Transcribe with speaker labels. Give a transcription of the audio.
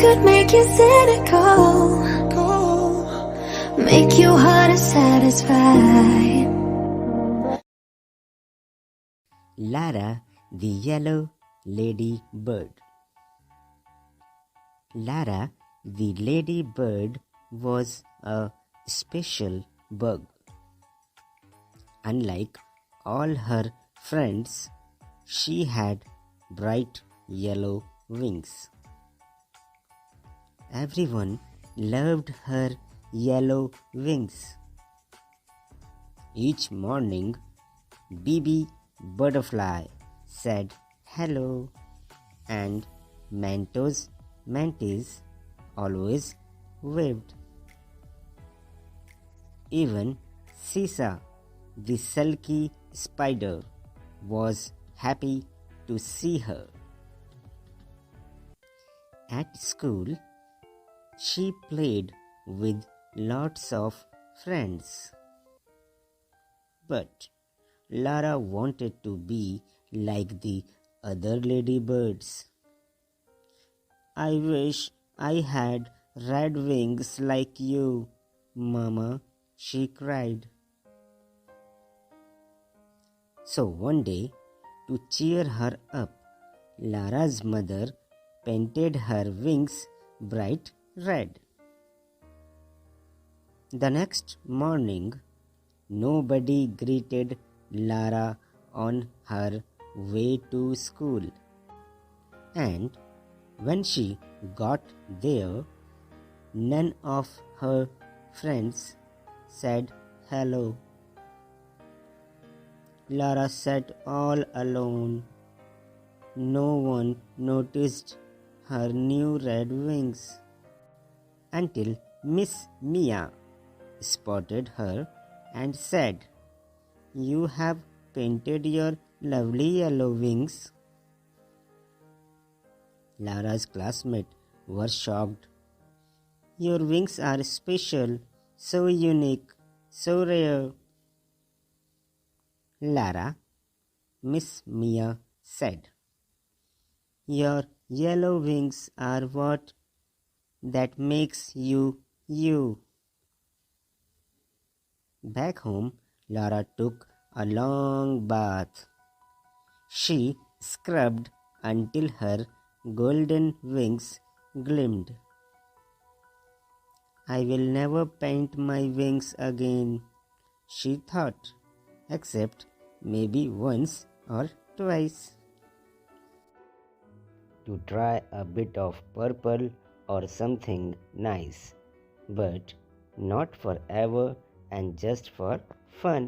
Speaker 1: could make you cynical, make your heart satisfied.
Speaker 2: Lara, the yellow ladybird. Lara, the ladybird, was a special bug. Unlike all her friends, she had bright yellow wings. Everyone loved her yellow wings. Each morning, Baby Butterfly said hello, and Mantis always waved. Even Sisa, the sulky spider, was happy to see her. At school, she played with lots of friends. But Lara wanted to be like the other ladybirds. I wish I had red wings like you, Mama, she cried. So one day, to cheer her up, Lara's mother painted her wings bright red. The next morning, nobody greeted Lara on her way to school. And when she got there, none of her friends said hello. Lara sat all alone. No one noticed her new red wings until Miss Mia spotted her and said, "You have painted your lovely yellow wings." Lara's classmates were shocked. "Your wings are special, so unique, so rare." "Lara," Miss Mia said, "your yellow wings are what that makes you you." Back home, Lara took a long bath. She scrubbed until her golden wings gleamed. "I will never paint my wings again," she thought, except maybe once or twice. To try a bit of purple or something nice, but not forever and just for fun.